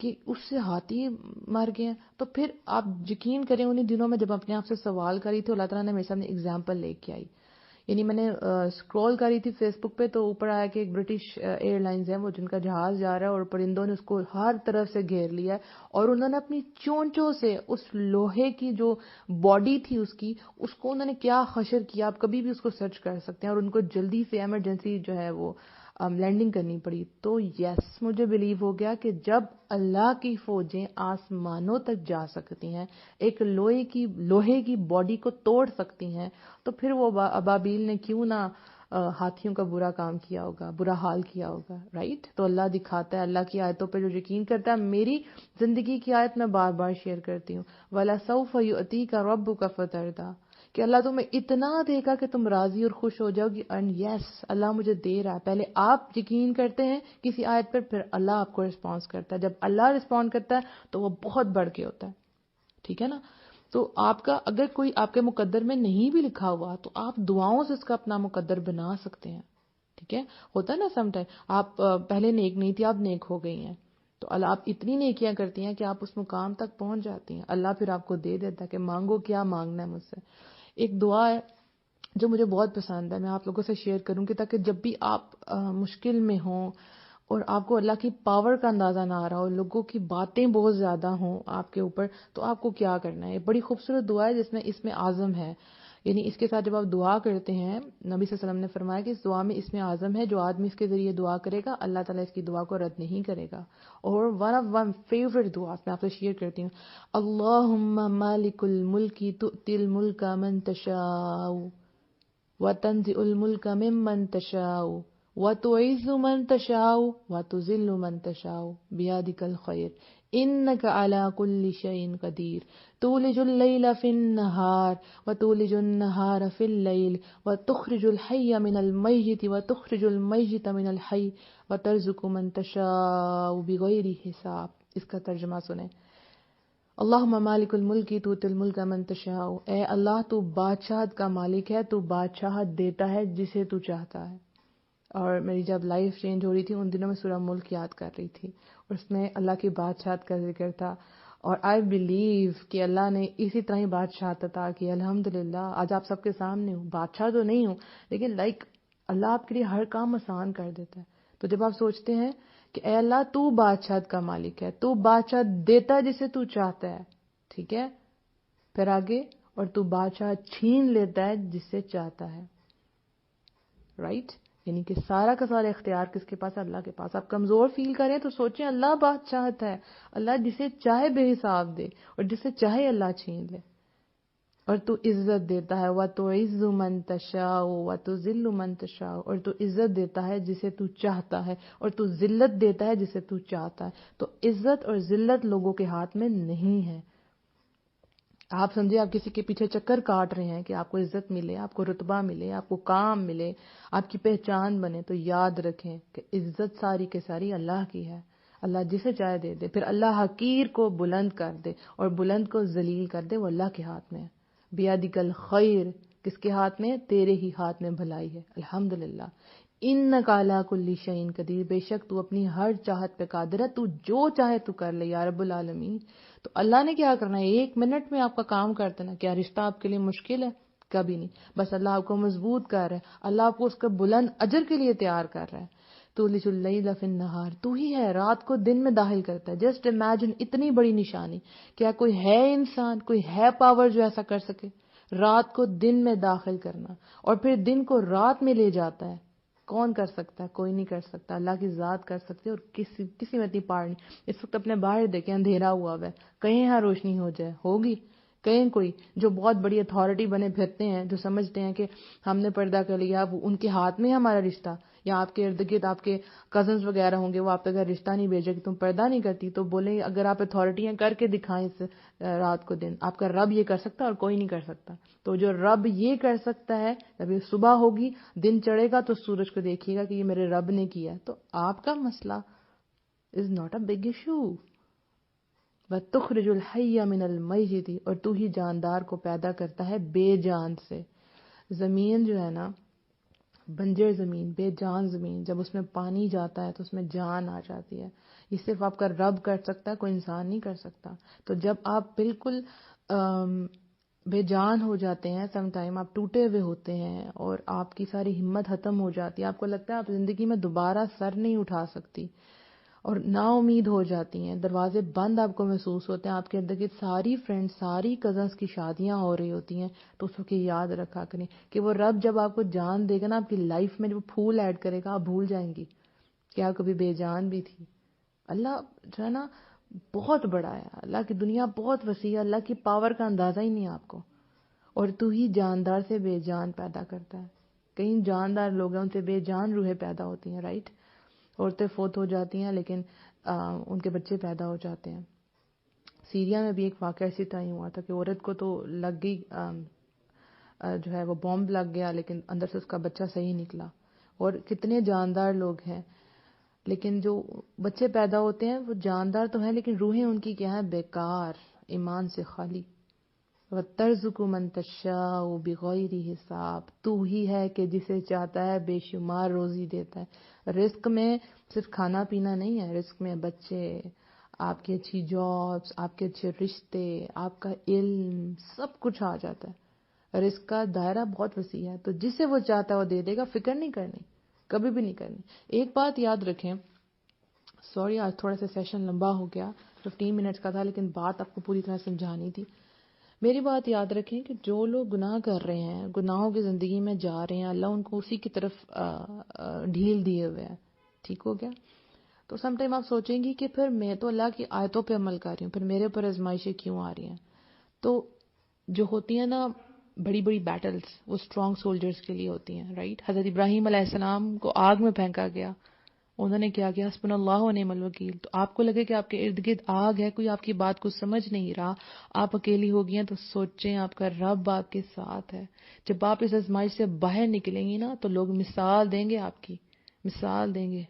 کہ اس سے ہاتھی مر گئے ہیں. تو پھر آپ یقین کریں انہی دنوں میں جب اپنے آپ سے سوال کری تھی, اللہ تعالیٰ نے میرے سامنے اگزامپل لے کے آئی. یعنی میں نے اسکرول کری تھی فیس بک پہ, تو اوپر آیا کہ ایک برٹش ایئر لائنز ہے وہ, جن کا جہاز جا رہا ہے اور پرندوں نے اس کو ہر طرف سے گھیر لیا ہے, اور انہوں نے اپنی چونچوں سے اس لوہے کی جو باڈی تھی اس کو انہوں نے کیا حشر کیا, آپ کبھی بھی اس کو سرچ کر سکتے ہیں, اور ان کو جلدی سے ایمرجنسی جو ہے وہ لینڈنگ کرنی پڑی. تو یس, مجھے بلیو ہو گیا کہ جب اللہ کی فوجیں آسمانوں تک جا سکتی ہیں, ایک لوہے کی باڈی کو توڑ سکتی ہیں, تو پھر وہ ابابیل نے کیوں نہ ہاتھیوں کا برا کام کیا ہوگا, برا حال کیا ہوگا, رائٹ. تو اللہ دکھاتا ہے, اللہ کی آیتوں پہ جو یقین کرتا ہے. میری زندگی کی آیت میں بار بار شیئر کرتی ہوں, وَلَسَوْفَ يُؤْتِيكَ رَبُّكَ فَتَرْضَىٰ, کہ اللہ تمہیں اتنا دے گا کہ تم راضی اور خوش ہو جاؤ گی. اینڈ یس, اللہ مجھے دے رہا ہے. پہلے آپ یقین کرتے ہیں کسی آیت پر, پھر اللہ آپ کو رسپانس کرتا ہے. جب اللہ رسپونڈ کرتا ہے تو وہ بہت بڑھ کے ہوتا ہے. ٹھیک ہے نا. تو آپ کا اگر کوئی آپ کے مقدر میں نہیں بھی لکھا ہوا تو آپ دعاؤں سے اس کا اپنا مقدر بنا سکتے ہیں. ٹھیک ہے، ہوتا ہے نا سم ٹائم آپ پہلے نیک نہیں تھی، آپ نیک ہو گئی ہیں، تو اللہ آپ اتنی نیکیاں کرتی ہیں کہ آپ اس مقام تک پہنچ جاتی ہیں، اللہ پھر آپ کو دے دیتا ہے کہ مانگو کیا مانگنا ہے مجھ سے۔ ایک دعا ہے جو مجھے بہت پسند ہے، میں آپ لوگوں سے شیئر کروں گی تاکہ جب بھی آپ مشکل میں ہوں اور آپ کو اللہ کی پاور کا اندازہ نہ آ رہا ہو، لوگوں کی باتیں بہت زیادہ ہوں آپ کے اوپر، تو آپ کو کیا کرنا ہے۔ بڑی خوبصورت دعا ہے جس میں اس میں اعظم ہے، یعنی اس کے ساتھ جب آپ دعا کرتے ہیں، نبی صلی اللہ علیہ وسلم نے فرمایا کہ اس دعا میں اس میں اعظم ہے، جو آدمی اس کے ذریعے دعا کرے گا اللہ تعالیٰ اس کی دعا کو رد نہیں کرے گا۔ اور ون فیوریٹ دعا میں آپ سے شیئر کرتی ہوں، اللہم مالک الملک تؤتی الملک من تشاء وتنزع الملك ممن تشاء وتعز من تشاء وتذل من تشاء بيدك الخير إنك على كل شيء قدير تولج الليل في النهار وتولج النهار في الليل وتخرج الحي من الميت وتخرج الميت من الحي وترزق من تشاء بغير حساب۔ اس کا ترجمہ سنیں، اللہم مالک الملک تؤتی الملک من تشاء، اے اللہ تو بادشاہت کا مالک ہے، تو بادشاہت دیتا ہے جسے تو چاہتا ہے۔ اور میری جب لائف چینج ہو رہی تھی ان دنوں میں سورہ ملک یاد کر رہی تھی، اور اس میں اللہ کی بادشاہت کا ذکر تھا، اور آئی بلیو کہ اللہ نے اسی طرح ہی بادشاہت عطا کی۔ الحمدللہ آج آپ سب کے سامنے ہوں، بادشاہ تو نہیں ہوں لیکن اللہ آپ کے لیے ہر کام آسان کر دیتا ہے۔ تو جب آپ سوچتے ہیں کہ اے اللہ تو بادشاہت کا مالک ہے، تو بادشاہ دیتا ہے جسے تو چاہتا ہے، ٹھیک ہے، پھر آگے اور تو بادشاہ چھین لیتا ہے جس سے چاہتا ہے، رائٹ، یعنی کہ سارا کا سارا اختیار کس کے پاس ہے؟ اللہ کے پاس۔ آپ کمزور فیل کریں تو سوچیں اللہ بادشاہت ہے، اللہ جسے چاہے بے حساب دے اور جسے چاہے اللہ چھین لے۔ اور تو عزت دیتا ہے، وَتُعِزُّ مَن تَشَاءُ وَتُذِلُّ مَن تَشَاءُ، اور تو عزت دیتا ہے جسے تو چاہتا ہے اور تو ذلت دیتا ہے جسے تو چاہتا ہے۔ تو عزت اور ذلت لوگوں کے ہاتھ میں نہیں ہے۔ آپ سمجھے آپ کسی کے پیچھے چکر کاٹ رہے ہیں کہ آپ کو عزت ملے، آپ کو رتبہ ملے، آپ کو کام ملے، آپ کی پہچان بنے، تو یاد رکھیں کہ عزت ساری کے ساری اللہ کی ہے، اللہ جسے چاہے دے دے، پھر اللہ حقیر کو بلند کر دے اور بلند کو ذلیل کر دے، وہ اللہ کے ہاتھ میں ہے۔ بیادک الخیر، کس کے ہاتھ میں؟ تیرے ہی ہاتھ میں بھلائی ہے، الحمدللہ۔ انک علی کل شیء قدیر، بے شک تو اپنی ہر چاہت پہ قادر ہے، تو جو چاہے تو کر لے یا رب العالمین۔ تو اللہ نے کیا کرنا ہے؟ 1 منٹ میں آپ کا کام کر دینا۔ کیا رشتہ آپ کے لیے مشکل ہے؟ کبھی نہیں، بس اللہ آپ کو مضبوط کر رہا ہے، اللہ آپ کو اس کا بلند اجر کے لیے تیار کر رہا ہے۔ تولج اللیل فی النہار، تو ہی ہے رات کو دن میں داخل کرتا ہے۔ جسٹ امیجن، اتنی بڑی نشانی، کیا کوئی ہے انسان، کوئی ہے پاور جو ایسا کر سکے؟ رات کو دن میں داخل کرنا، اور پھر دن کو رات میں لے جاتا ہے۔ کون کر سکتا ہے؟ کوئی نہیں کر سکتا، اللہ کی ذات کر سکتی ہے، اور کسی میں اتنی پاور نہیں۔ اس وقت اپنے باہر دیکھیں، اندھیرا ہوا ہے، کہیں یہاں روشنی ہو جائے، ہوگی؟ کہیں کوئی جو بہت بڑی اتھارٹی بنے پھرتے ہیں، جو سمجھتے ہیں کہ ہم نے پردہ کر لیا، وہ ان کے ہاتھ میں ہے ہمارا رشتہ، یا آپ کے ارد گرد آپ کے کزنز وغیرہ ہوں گے، وہ آپ کے گھر رشتہ نہیں بھیجے کہ تم پردہ نہیں کرتی، تو بولیں اگر آپ اتھارٹیاں کر کے دکھائیں اس رات کو دن، آپ کا رب یہ کر سکتا اور کوئی نہیں کر سکتا۔ تو جو رب یہ کر سکتا ہے، جب یہ صبح ہوگی، دن چڑھے گا، تو سورج کو دیکھیے گا کہ یہ میرے رب نے کیا، تو آپ کا مسئلہ is not a big issue. وَتُخْرِجُ الْحَيَّ مِنَ الْمَيِّتِ، اور تو ہی جاندار کو پیدا کرتا ہے بے جان سے۔ زمین جو ہے نا، بنجر زمین، بے جان زمین، جب اس میں پانی جاتا ہے تو اس میں جان آ جاتی ہے۔ یہ صرف آپ کا رب کر سکتا ہے، کوئی انسان نہیں کر سکتا۔ تو جب آپ بالکل بے جان ہو جاتے ہیں، سم ٹائم آپ ٹوٹے ہوئے ہوتے ہیں اور آپ کی ساری ہمت ختم ہو جاتی ہے، آپ کو لگتا ہے آپ زندگی میں دوبارہ سر نہیں اٹھا سکتی اور نا امید ہو جاتی ہیں، دروازے بند آپ کو محسوس ہوتے ہیں، آپ کے ارد گرد ساری فرینڈ، ساری کزنس کی شادیاں ہو رہی ہوتی ہیں، تو اس وقت یاد رکھا کریں کہ وہ رب جب آپ کو جان دے گا نا، آپ کی لائف میں جو پھول ایڈ کرے گا، آپ بھول جائیں گی کہ آپ کبھی بے جان بھی تھی۔ اللہ جو ہے نا بہت بڑا ہے، اللہ کی دنیا بہت وسیع ہے، اللہ کی پاور کا اندازہ ہی نہیں آپ کو۔ اور تو ہی جاندار سے بے جان پیدا کرتا ہے۔ کئی جاندار لوگ ہیں، ان سے بے جان روحیں پیدا ہوتی ہیں، رائٹ؟ عورتیں فوت ہو جاتی ہیں لیکن ان کے بچے پیدا ہو جاتے ہیں۔ سیریا میں بھی ایک واقعہ اسی طرح ہی ہوا تھا کہ عورت کو تو لگ گئی، جو ہے وہ بومب لگ گیا، لیکن اندر سے اس کا بچہ صحیح نکلا۔ اور کتنے جاندار لوگ ہیں، لیکن جو بچے پیدا ہوتے ہیں وہ جاندار تو ہیں لیکن روحیں ان کی کیا ہیں؟ بیکار، ایمان سے خالی۔ وَتَرْزُقُ مَن تَشَاءُ بِغَيْرِ حساب، تو ہی ہے کہ جسے چاہتا ہے بے شمار روزی دیتا ہے۔ رزق میں صرف کھانا پینا نہیں ہے، رزق میں بچے، آپ کی اچھی جابس، آپ کے اچھے رشتے، آپ کا علم، سب کچھ آ جاتا ہے۔ رزق کا دائرہ بہت وسیع ہے، تو جسے وہ چاہتا ہے وہ دے دے گا، فکر نہیں کرنی، کبھی بھی نہیں کرنی۔ ایک بات یاد رکھیں، سوری آج تھوڑا سا سیشن لمبا ہو گیا، 15 منٹس کا تھا، لیکن بات آپ کو پوری طرح سمجھانی تھی۔ میری بات یاد رکھیں کہ جو لوگ گناہ کر رہے ہیں، گناہوں کی زندگی میں جا رہے ہیں، اللہ ان کو اسی کی طرف ڈھیل دیے ہوئے ہیں، ٹھیک ہو گیا؟ تو سم ٹائم آپ سوچیں گی کہ پھر میں تو اللہ کی آیتوں پہ عمل کر رہی ہوں، پھر میرے اوپر آزمائشیں کیوں آ رہی ہیں؟ تو جو ہوتی ہیں نا بڑی بڑی بیٹلز، وہ اسٹرانگ سولجرز کے لیے ہوتی ہیں، رائٹ؟ حضرت ابراہیم علیہ السلام کو آگ میں پھینکا گیا، انہوں نے کیا کیا؟ حسبنا اللہ و نعم الوکیل۔ تو آپ کو لگے کہ آپ کے ارد گرد آگ ہے، کوئی آپ کی بات کو سمجھ نہیں رہا، آپ اکیلی ہو گئی ہیں، تو سوچیں آپ کا رب آپ کے ساتھ ہے۔ جب آپ اس آزمائش سے باہر نکلیں گی نا، تو لوگ مثال دیں گے، آپ کی مثال دیں گے،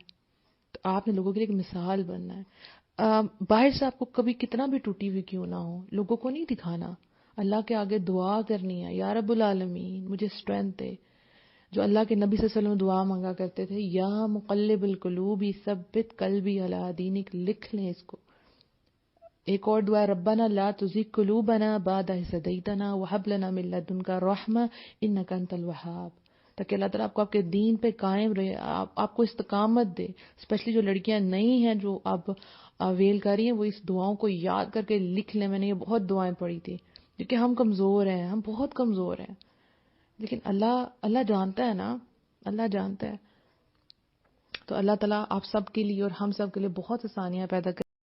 تو آپ نے لوگوں کے لیے ایک مثال بننا ہے۔ باہر سے آپ کو کبھی کتنا بھی ٹوٹی ہوئی کیوں نہ ہو، لوگوں کو نہیں دکھانا، اللہ کے آگے دعا کرنی ہے، یا رب العالمین مجھے اسٹرینتھ دے۔ جو اللہ کے نبی صلی اللہ علیہ وسلم دعا مانگا کرتے تھے، یا مقلب القلوب ثبت قلبی علی دینک، لکھ لیں اس کو۔ ایک اور دعا ہے، ربنا لا تزغ قلوبنا بعد إذ هديتنا وهب لنا من لدنك رحمة إنك أنت الوهاب، تاکہ اللہ تعالیٰ آپ کو آپ کے دین پہ قائم رہے، آپ کو استقامت دے۔ اسپیشلی جو لڑکیاں نئی ہیں جو اب ویل کر رہی ہیں، وہ اس دعاؤں کو یاد کر کے لکھ لیں۔ میں نے یہ بہت دعائیں پڑھی تھی، کیونکہ ہم کمزور ہیں، ہم بہت کمزور ہیں، لیکن اللہ جانتا ہے نا، اللہ جانتا ہے۔ تو اللہ تعالیٰ آپ سب کے لیے اور ہم سب کے لیے بہت آسانیاں پیدا کر